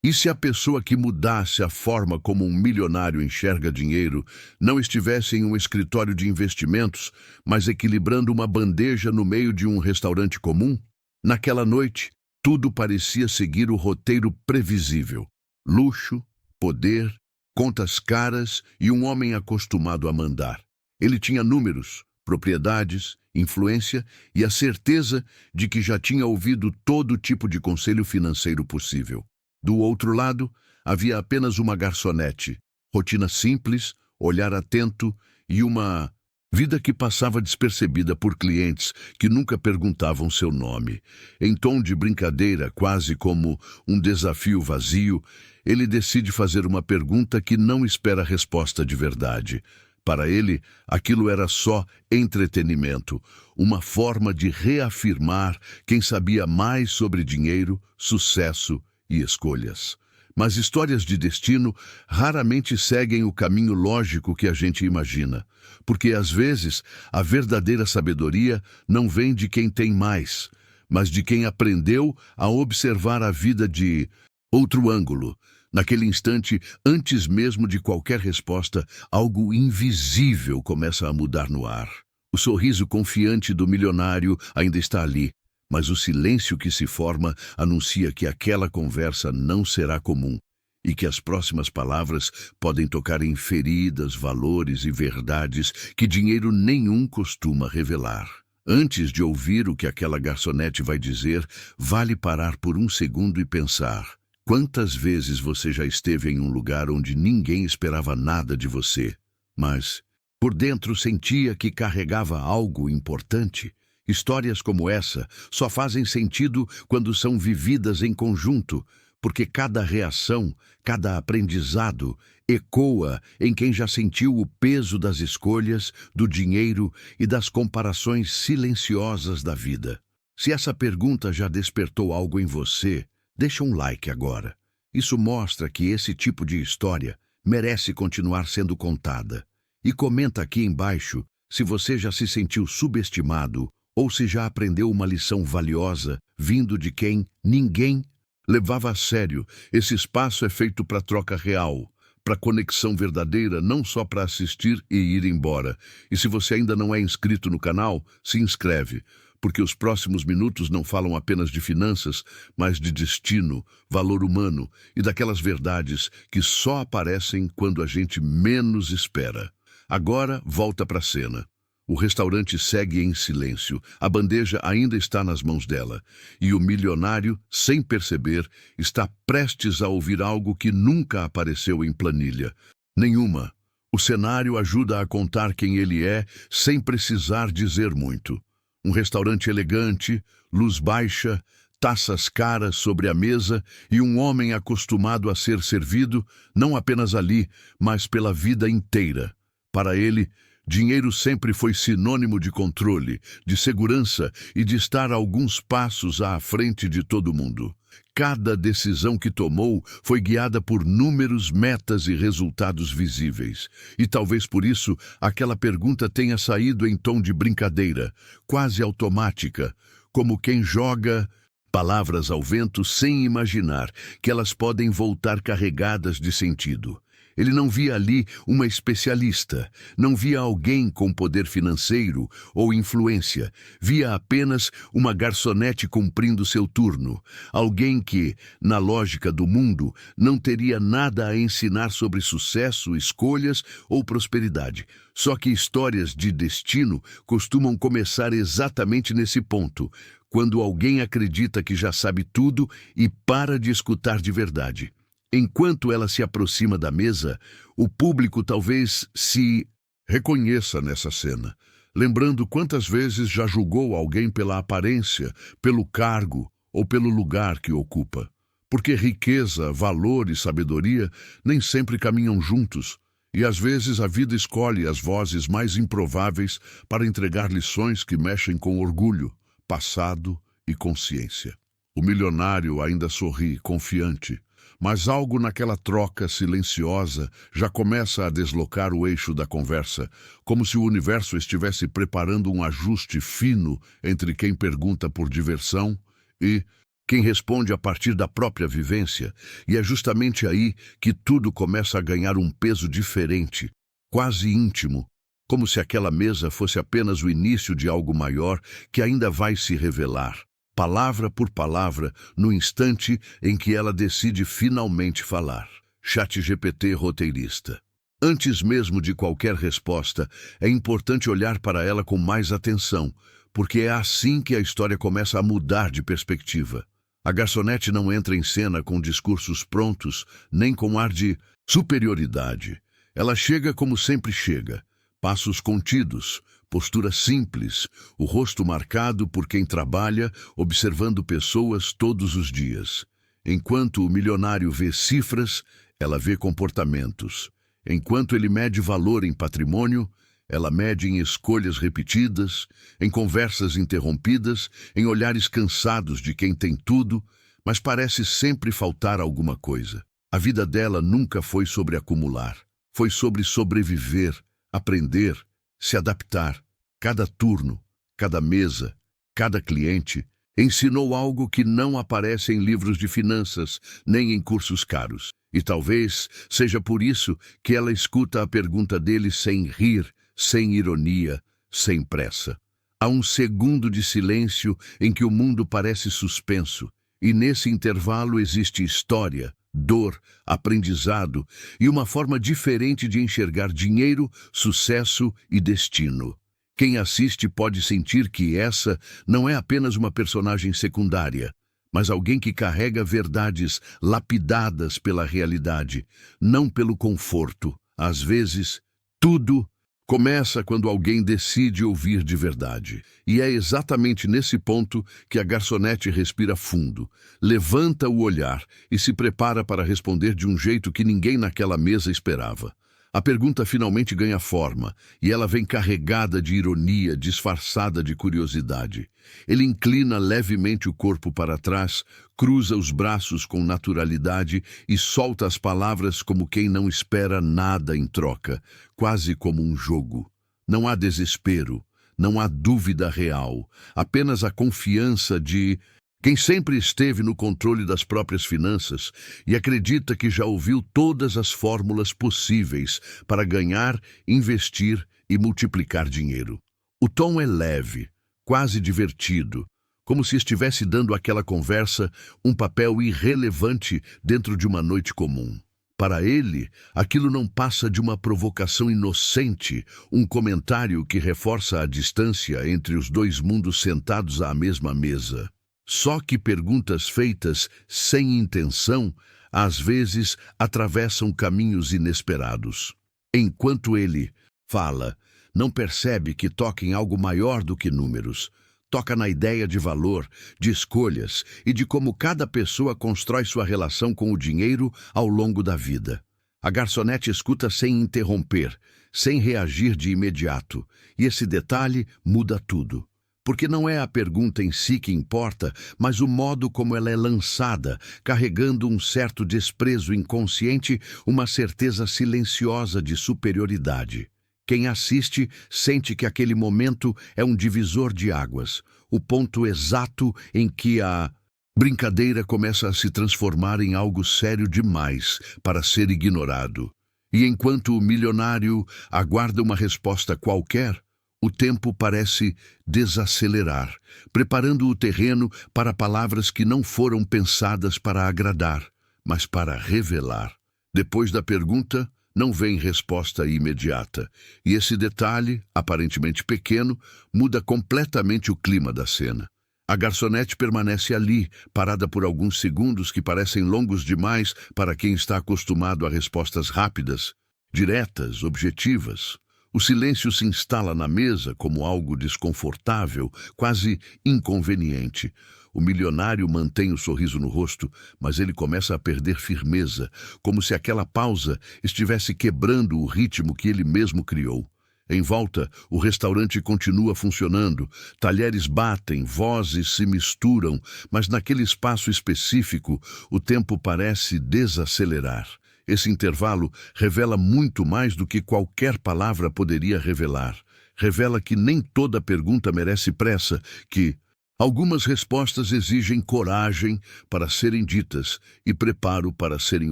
E se a pessoa que mudasse a forma como um milionário enxerga dinheiro não estivesse em um escritório de investimentos, mas equilibrando uma bandeja no meio de um restaurante comum? Naquela noite, tudo parecia seguir o roteiro previsível: luxo, poder, contas caras e um homem acostumado a mandar. Ele tinha números, propriedades, influência e a certeza de que já tinha ouvido todo tipo de conselho financeiro possível. Do outro lado, havia apenas uma garçonete, rotina simples, olhar atento e uma vida que passava despercebida por clientes que nunca perguntavam seu nome. Em tom de brincadeira, quase como um desafio vazio, ele decide fazer uma pergunta que não espera resposta de verdade. Para ele, aquilo era só entretenimento, uma forma de reafirmar quem sabia mais sobre dinheiro, sucesso e escolhas. Mas histórias de destino raramente seguem o caminho lógico que a gente imagina, porque às vezes a verdadeira sabedoria não vem de quem tem mais, mas de quem aprendeu a observar a vida de outro ângulo. Naquele instante, antes mesmo de qualquer resposta, algo invisível começa a mudar no ar. O sorriso confiante do milionário ainda está ali, mas o silêncio que se forma anuncia que aquela conversa não será comum e que as próximas palavras podem tocar em feridas, valores e verdades que dinheiro nenhum costuma revelar. Antes de ouvir o que aquela garçonete vai dizer, vale parar por um segundo e pensar: quantas vezes você já esteve em um lugar onde ninguém esperava nada de você, mas por dentro sentia que carregava algo importante? Histórias como essa só fazem sentido quando são vividas em conjunto, porque cada reação, cada aprendizado ecoa em quem já sentiu o peso das escolhas, do dinheiro e das comparações silenciosas da vida. Se essa pergunta já despertou algo em você, deixa um like agora. Isso mostra que esse tipo de história merece continuar sendo contada. E comenta aqui embaixo se você já se sentiu subestimado ou se já aprendeu uma lição valiosa vindo de quem ninguém levava a sério. Esse espaço é feito para troca real, para conexão verdadeira, não só para assistir e ir embora. E se você ainda não é inscrito no canal, se inscreve, porque os próximos minutos não falam apenas de finanças, mas de destino, valor humano e daquelas verdades que só aparecem quando a gente menos espera. Agora, volta para a cena. O restaurante segue em silêncio, a bandeja ainda está nas mãos dela, e o milionário, sem perceber, está prestes a ouvir algo que nunca apareceu em planilha nenhuma. O cenário ajuda a contar quem ele é, sem precisar dizer muito. Um restaurante elegante, luz baixa, taças caras sobre a mesa e um homem acostumado a ser servido, não apenas ali, mas pela vida inteira. Para ele, dinheiro sempre foi sinônimo de controle, de segurança e de estar alguns passos à frente de todo mundo. Cada decisão que tomou foi guiada por números, metas e resultados visíveis. E talvez por isso aquela pergunta tenha saído em tom de brincadeira, quase automática, como quem joga palavras ao vento sem imaginar que elas podem voltar carregadas de sentido. Ele não via ali uma especialista, não via alguém com poder financeiro ou influência, via apenas uma garçonete cumprindo seu turno, alguém que, na lógica do mundo, não teria nada a ensinar sobre sucesso, escolhas ou prosperidade. Só que histórias de destino costumam começar exatamente nesse ponto, quando alguém acredita que já sabe tudo e para de escutar de verdade. Enquanto ela se aproxima da mesa, o público talvez se reconheça nessa cena, lembrando quantas vezes já julgou alguém pela aparência, pelo cargo ou pelo lugar que ocupa. Porque riqueza, valor e sabedoria nem sempre caminham juntos, e às vezes a vida escolhe as vozes mais improváveis para entregar lições que mexem com orgulho, passado e consciência. O milionário ainda sorri, confiante. Mas algo naquela troca silenciosa já começa a deslocar o eixo da conversa, como se o universo estivesse preparando um ajuste fino entre quem pergunta por diversão e Quem responde a partir da própria vivência, e é justamente aí que tudo começa a ganhar um peso diferente, quase íntimo, como se aquela mesa fosse apenas o início de algo maior que ainda vai se revelar, palavra por palavra, no instante em que ela decide finalmente falar. ChatGPT roteirista. Antes mesmo de qualquer resposta, é importante olhar para ela com mais atenção, porque é assim que a história começa a mudar de perspectiva. A garçonete não entra em cena com discursos prontos, nem com ar de superioridade. Ela chega como sempre chega, passos contidos, postura simples, o rosto marcado por quem trabalha, observando pessoas todos os dias. Enquanto o milionário vê cifras, ela vê comportamentos. Enquanto ele mede valor em patrimônio, ela mede em escolhas repetidas, em conversas interrompidas, em olhares cansados de quem tem tudo, mas parece sempre faltar alguma coisa. A vida dela nunca foi sobre acumular. Foi sobre sobreviver, aprender, se adaptar. Cada turno, cada mesa, cada cliente ensinou algo que não aparece em livros de finanças, nem em cursos caros. E talvez seja por isso que ela escuta a pergunta dele sem rir, sem ironia, sem pressa. Há um segundo de silêncio em que o mundo parece suspenso, e nesse intervalo existe história, dor, aprendizado e uma forma diferente de enxergar dinheiro, sucesso e destino. Quem assiste pode sentir que essa não é apenas uma personagem secundária, mas alguém que carrega verdades lapidadas pela realidade, não pelo conforto. Às vezes, tudo começa quando alguém decide ouvir de verdade. E é exatamente nesse ponto que a garçonete respira fundo, levanta o olhar e se prepara para responder de um jeito que ninguém naquela mesa esperava. A pergunta finalmente ganha forma, e ela vem carregada de ironia, disfarçada de curiosidade. Ele inclina levemente o corpo para trás, cruza os braços com naturalidade e solta as palavras como quem não espera nada em troca, quase como um jogo. Não há desespero, não há dúvida real, apenas a confiança de quem sempre esteve no controle das próprias finanças e acredita que já ouviu todas as fórmulas possíveis para ganhar, investir e multiplicar dinheiro. O tom é leve, quase divertido, como se estivesse dando àquela conversa um papel irrelevante dentro de uma noite comum. Para ele, aquilo não passa de uma provocação inocente, um comentário que reforça a distância entre os dois mundos sentados à mesma mesa. Só que perguntas feitas sem intenção, às vezes, atravessam caminhos inesperados. Enquanto ele fala, não percebe que toca em algo maior do que números. Toca na ideia de valor, de escolhas e de como cada pessoa constrói sua relação com o dinheiro ao longo da vida. A garçonete escuta sem interromper, sem reagir de imediato, e esse detalhe muda tudo. Porque não é a pergunta em si que importa, mas o modo como ela é lançada, carregando um certo desprezo inconsciente, uma certeza silenciosa de superioridade. Quem assiste sente que aquele momento é um divisor de águas, o ponto exato em que a brincadeira começa a se transformar em algo sério demais para ser ignorado. E enquanto o milionário aguarda uma resposta qualquer, o tempo parece desacelerar, preparando o terreno para palavras que não foram pensadas para agradar, mas para revelar. Depois da pergunta, não vem resposta imediata, e esse detalhe, aparentemente pequeno, muda completamente o clima da cena. A garçonete permanece ali, parada por alguns segundos que parecem longos demais para quem está acostumado a respostas rápidas, diretas, objetivas. O silêncio se instala na mesa como algo desconfortável, quase inconveniente. O milionário mantém o sorriso no rosto, mas ele começa a perder firmeza, como se aquela pausa estivesse quebrando o ritmo que ele mesmo criou. Em volta, o restaurante continua funcionando, talheres batem, vozes se misturam, mas naquele espaço específico, o tempo parece desacelerar. Esse intervalo revela muito mais do que qualquer palavra poderia revelar. Revela que nem toda pergunta merece pressa, que Algumas respostas exigem coragem para serem ditas e preparo para serem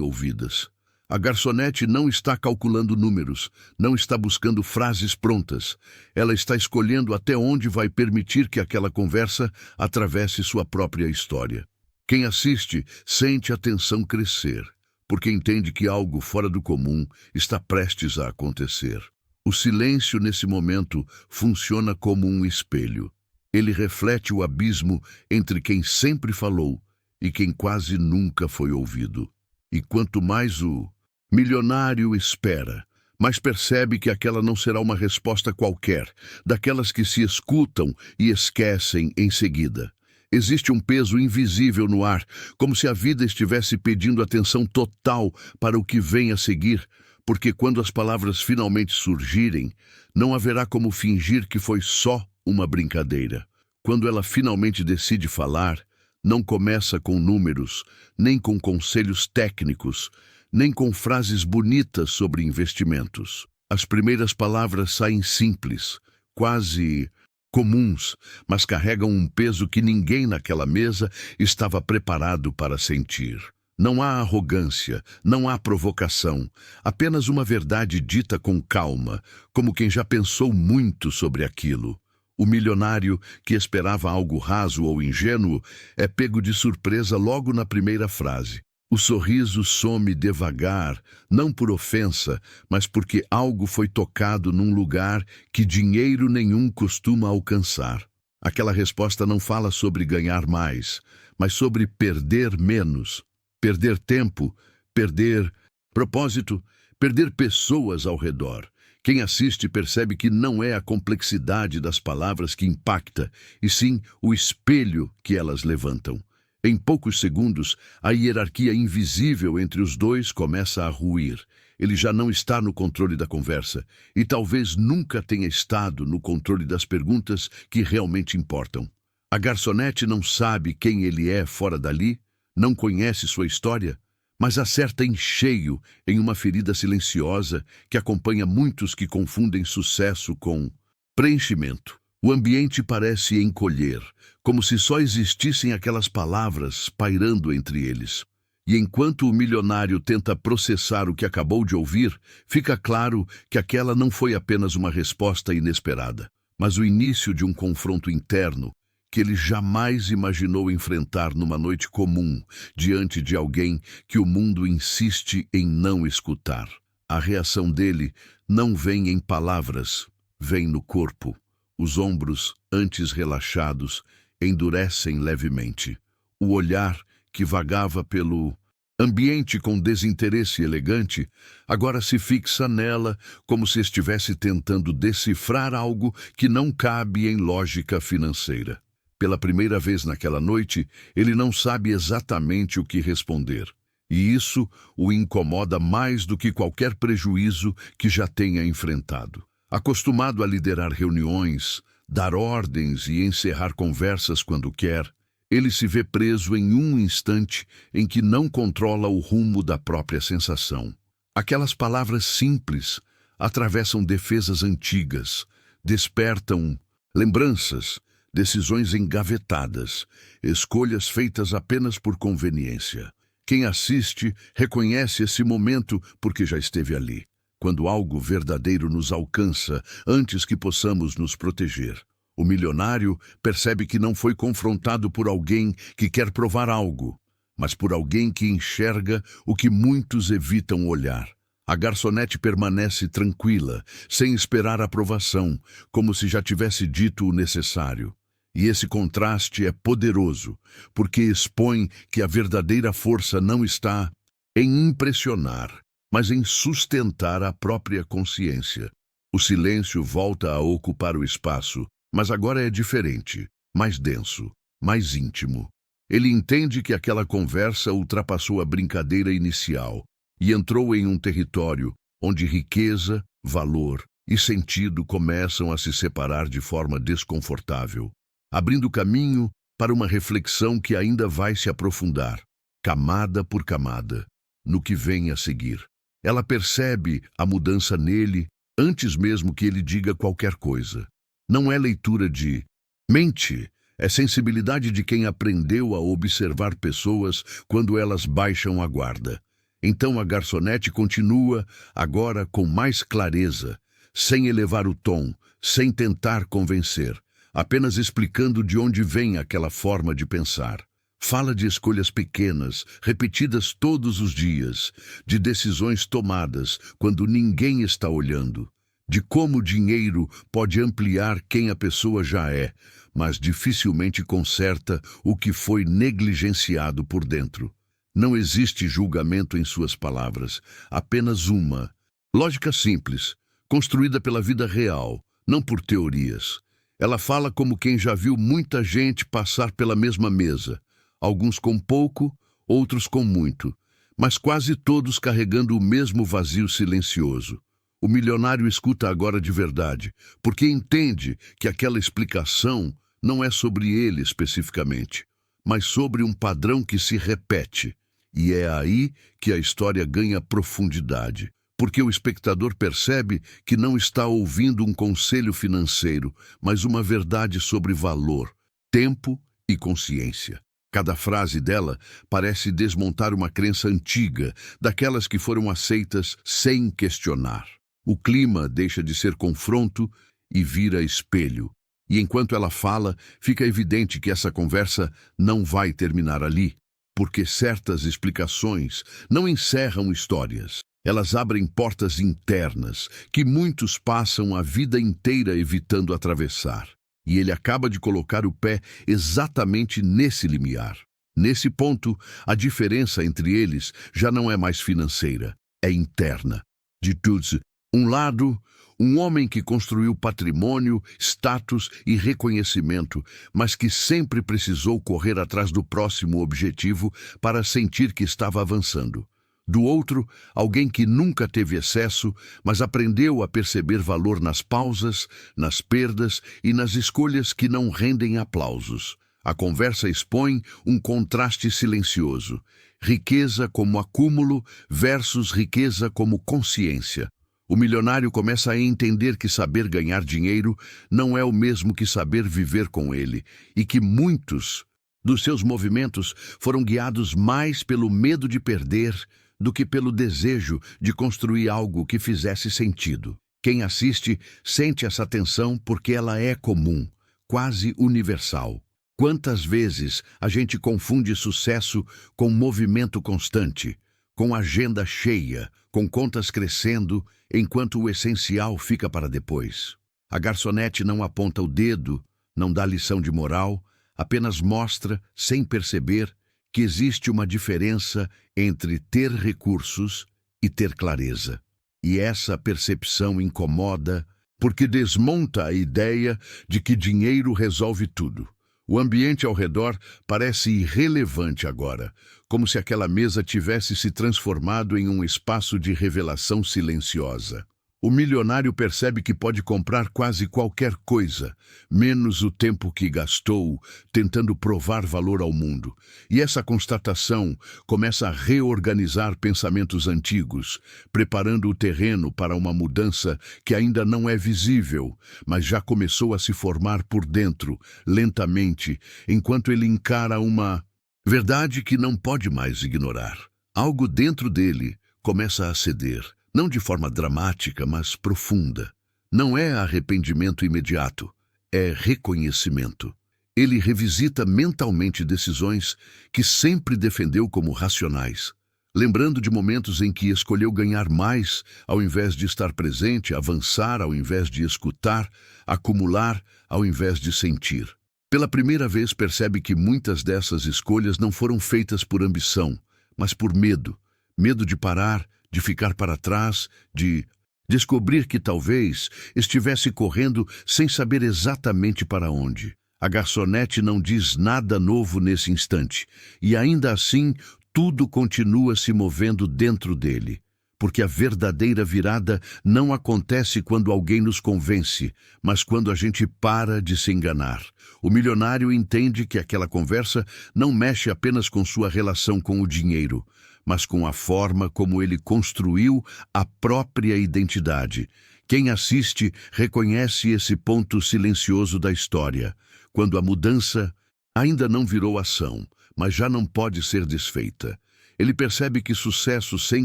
ouvidas. A garçonete não está calculando números, não está buscando frases prontas. Ela está escolhendo até onde vai permitir que aquela conversa atravesse sua própria história. Quem assiste sente a tensão crescer, porque entende que algo fora do comum está prestes a acontecer. O silêncio nesse momento funciona como um espelho. Ele reflete o abismo entre quem sempre falou e quem quase nunca foi ouvido. E quanto mais o milionário espera, mas percebe que aquela não será uma resposta qualquer, daquelas que se escutam e esquecem em seguida. Existe um peso invisível no ar, como se a vida estivesse pedindo atenção total para o que vem a seguir, porque quando as palavras finalmente surgirem, não haverá como fingir que foi só uma brincadeira. Quando ela finalmente decide falar, não começa com números, nem com conselhos técnicos, nem com frases bonitas sobre investimentos. As primeiras palavras saem simples, quase comuns, mas carregam um peso que ninguém naquela mesa estava preparado para sentir. Não há arrogância, não há provocação, apenas uma verdade dita com calma, como quem já pensou muito sobre aquilo. O milionário, que esperava algo raso ou ingênuo, é pego de surpresa logo na primeira frase. O sorriso some devagar, não por ofensa, mas porque algo foi tocado num lugar que dinheiro nenhum costuma alcançar. Aquela resposta não fala sobre ganhar mais, mas sobre perder menos. Perder tempo, perder propósito, perder pessoas ao redor. Quem assiste percebe que não é a complexidade das palavras que impacta, e sim o espelho que elas levantam. Em poucos segundos, a hierarquia invisível entre os dois começa a ruir. Ele já não está no controle da conversa, e talvez nunca tenha estado no controle das perguntas que realmente importam. A garçonete não sabe quem ele é fora dali, não conhece sua história, mas acerta em cheio em uma ferida silenciosa que acompanha muitos que confundem sucesso com preenchimento. O ambiente parece encolher, como se só existissem aquelas palavras pairando entre eles. E enquanto o milionário tenta processar o que acabou de ouvir, fica claro que aquela não foi apenas uma resposta inesperada, mas o início de um confronto interno que ele jamais imaginou enfrentar numa noite comum, diante de alguém que o mundo insiste em não escutar. A reação dele não vem em palavras, vem no corpo. Os ombros, antes relaxados, endurecem levemente. O olhar, que vagava pelo ambiente com desinteresse elegante, agora se fixa nela como se estivesse tentando decifrar algo que não cabe em lógica financeira. Pela primeira vez naquela noite, ele não sabe exatamente o que responder. E isso o incomoda mais do que qualquer prejuízo que já tenha enfrentado. Acostumado a liderar reuniões, dar ordens e encerrar conversas quando quer, ele se vê preso em um instante em que não controla o rumo da própria sensação. Aquelas palavras simples atravessam defesas antigas, despertam lembranças, decisões engavetadas, escolhas feitas apenas por conveniência. Quem assiste reconhece esse momento porque já esteve ali, quando algo verdadeiro nos alcança antes que possamos nos proteger. O milionário percebe que não foi confrontado por alguém que quer provar algo, mas por alguém que enxerga o que muitos evitam olhar. A garçonete permanece tranquila, sem esperar aprovação, como se já tivesse dito o necessário. E esse contraste é poderoso, porque expõe que a verdadeira força não está em impressionar, mas em sustentar a própria consciência. O silêncio volta a ocupar o espaço, mas agora é diferente, mais denso, mais íntimo. Ele entende que aquela conversa ultrapassou a brincadeira inicial e entrou em um território onde riqueza, valor e sentido começam a se separar de forma desconfortável, abrindo caminho para uma reflexão que ainda vai se aprofundar, camada por camada, no que vem a seguir. Ela percebe a mudança nele antes mesmo que ele diga qualquer coisa. Não é leitura de mente, É sensibilidade de quem aprendeu a observar pessoas quando elas baixam a guarda. Então a garçonete continua, agora com mais clareza, sem elevar o tom, sem tentar convencer, apenas explicando de onde vem aquela forma de pensar. Fala de escolhas pequenas, repetidas todos os dias, de decisões tomadas quando ninguém está olhando, de como o dinheiro pode ampliar quem a pessoa já é, mas dificilmente conserta o que foi negligenciado por dentro. Não existe julgamento em suas palavras, apenas uma lógica simples, construída pela vida real, não por teorias. Ela fala como quem já viu muita gente passar pela mesma mesa, alguns com pouco, outros com muito, mas quase todos carregando o mesmo vazio silencioso. O milionário escuta agora de verdade, porque entende que aquela explicação não é sobre ele especificamente, mas sobre um padrão que se repete. E é aí que a história ganha profundidade, porque o espectador percebe que não está ouvindo um conselho financeiro, mas uma verdade sobre valor, tempo e consciência. Cada frase dela parece desmontar uma crença antiga, daquelas que foram aceitas sem questionar. O clima deixa de ser confronto e vira espelho. E enquanto ela fala, fica evidente que essa conversa não vai terminar ali, porque certas explicações não encerram histórias. Elas abrem portas internas que muitos passam a vida inteira evitando atravessar. E ele acaba de colocar o pé exatamente nesse limiar. Nesse ponto, a diferença entre eles já não é mais financeira, é interna. De todos, um lado, um homem que construiu patrimônio, status e reconhecimento, mas que sempre precisou correr atrás do próximo objetivo para sentir que estava avançando. Do outro, alguém que nunca teve excesso, mas aprendeu a perceber valor nas pausas, nas perdas e nas escolhas que não rendem aplausos. A conversa expõe um contraste silencioso. Riqueza como acúmulo versus riqueza como consciência. O milionário começa a entender que saber ganhar dinheiro não é o mesmo que saber viver com ele, e que muitos dos seus movimentos foram guiados mais pelo medo de perder do que pelo desejo de construir algo que fizesse sentido. Quem assiste sente essa tensão porque ela é comum, quase universal. Quantas vezes a gente confunde sucesso com movimento constante, com agenda cheia, com contas crescendo, enquanto o essencial fica para depois? A garçonete não aponta o dedo, não dá lição de moral, apenas mostra, sem perceber, que existe uma diferença entre ter recursos e ter clareza. E essa percepção incomoda porque desmonta a ideia de que dinheiro resolve tudo. O ambiente ao redor parece irrelevante agora, como se aquela mesa tivesse se transformado em um espaço de revelação silenciosa. O milionário percebe que pode comprar quase qualquer coisa, menos o tempo que gastou tentando provar valor ao mundo. E essa constatação começa a reorganizar pensamentos antigos, preparando o terreno para uma mudança que ainda não é visível, mas já começou a se formar por dentro, lentamente, enquanto ele encara uma verdade que não pode mais ignorar. Algo dentro dele começa a ceder. Não de forma dramática, mas profunda. Não é arrependimento imediato, é reconhecimento. Ele revisita mentalmente decisões que sempre defendeu como racionais, lembrando de momentos em que escolheu ganhar mais ao invés de estar presente, avançar ao invés de escutar, acumular ao invés de sentir. Pela primeira vez percebe que muitas dessas escolhas não foram feitas por ambição, mas por medo. Medo de parar, de ficar para trás, de descobrir que talvez estivesse correndo sem saber exatamente para onde. A garçonete não diz nada novo nesse instante, e ainda assim tudo continua se movendo dentro dele. Porque a verdadeira virada não acontece quando alguém nos convence, mas quando a gente para de se enganar. O milionário entende que aquela conversa não mexe apenas com sua relação com o dinheiro, mas com a forma como ele construiu a própria identidade. Quem assiste reconhece esse ponto silencioso da história. quando a mudança ainda não virou ação, mas já não pode ser desfeita. Ele percebe que sucesso sem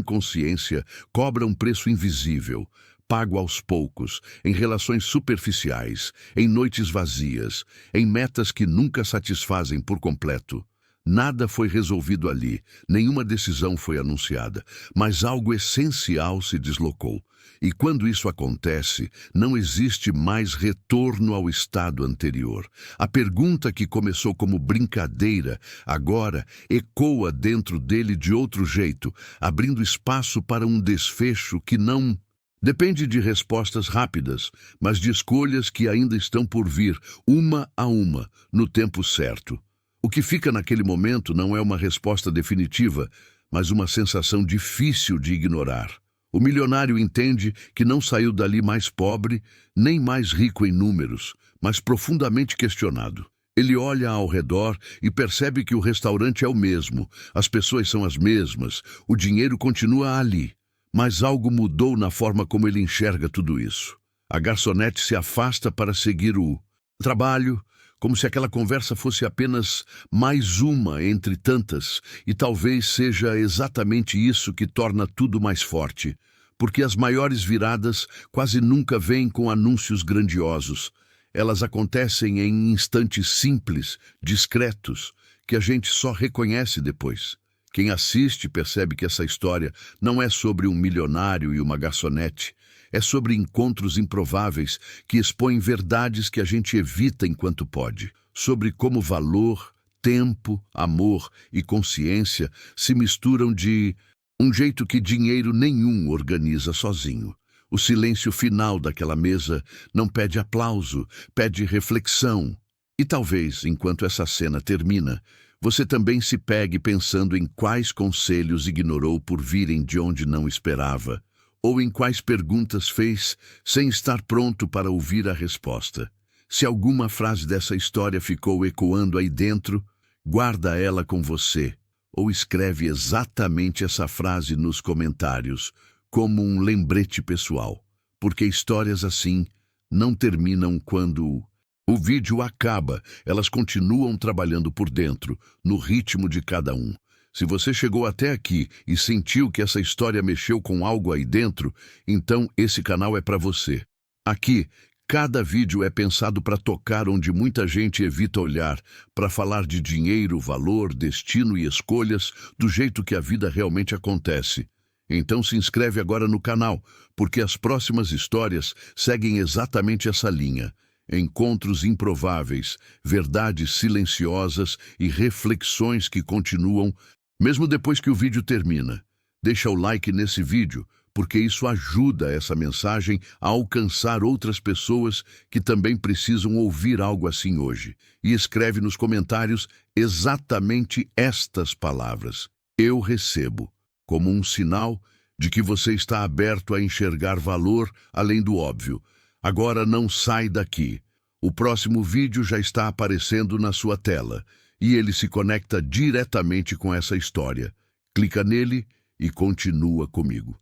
consciência cobra um preço invisível, pago aos poucos, em relações superficiais, em noites vazias, em metas que nunca satisfazem por completo. Nada foi resolvido ali, nenhuma decisão foi anunciada, mas algo essencial se deslocou. E quando isso acontece, não existe mais retorno ao estado anterior. A pergunta que começou como brincadeira, agora ecoa dentro dele de outro jeito, abrindo espaço para um desfecho que não depende de respostas rápidas, mas de escolhas que ainda estão por vir, uma a uma, no tempo certo. O que fica naquele momento não é uma resposta definitiva, mas uma sensação difícil de ignorar. O milionário entende que não saiu dali mais pobre, nem mais rico em números, mas profundamente questionado. Ele olha ao redor e percebe que o restaurante é o mesmo, as pessoas são as mesmas, o dinheiro continua ali. Mas algo mudou na forma como ele enxerga tudo isso. A garçonete se afasta para seguir o trabalho, como se aquela conversa fosse apenas mais uma entre tantas, e talvez seja exatamente isso que torna tudo mais forte, porque as maiores viradas quase nunca vêm com anúncios grandiosos. Elas acontecem em instantes simples, discretos, que a gente só reconhece depois. Quem assiste percebe que essa história não é sobre um milionário e uma garçonete, é sobre encontros improváveis que expõem verdades que a gente evita enquanto pode, sobre como valor, tempo, amor e consciência se misturam de um jeito que dinheiro nenhum organiza sozinho. O silêncio final daquela mesa não pede aplauso, pede reflexão. E talvez, enquanto essa cena termina, você também se pegue pensando em quais conselhos ignorou por virem de onde não esperava, ou em quais perguntas fez sem estar pronto para ouvir a resposta. Se alguma frase dessa história ficou ecoando aí dentro, guarda ela com você, ou escreve exatamente essa frase nos comentários, como um lembrete pessoal, porque histórias assim não terminam quando o vídeo acaba, elas continuam trabalhando por dentro, no ritmo de cada um. Se você chegou até aqui e sentiu que essa história mexeu com algo aí dentro, então esse canal é para você. Aqui, cada vídeo é pensado para tocar onde muita gente evita olhar, para falar de dinheiro, valor, destino e escolhas do jeito que a vida realmente acontece. Então se inscreve agora no canal, porque as próximas histórias seguem exatamente essa linha. Encontros improváveis, verdades silenciosas e reflexões que continuam mesmo depois que o vídeo termina. Deixa o like nesse vídeo, porque isso ajuda essa mensagem a alcançar outras pessoas que também precisam ouvir algo assim hoje. E escreve nos comentários exatamente estas palavras: eu recebo, como um sinal de que você está aberto a enxergar valor além do óbvio. Agora não sai daqui. O próximo vídeo já está aparecendo na sua tela e ele se conecta diretamente com essa história. Clica nele e continua comigo.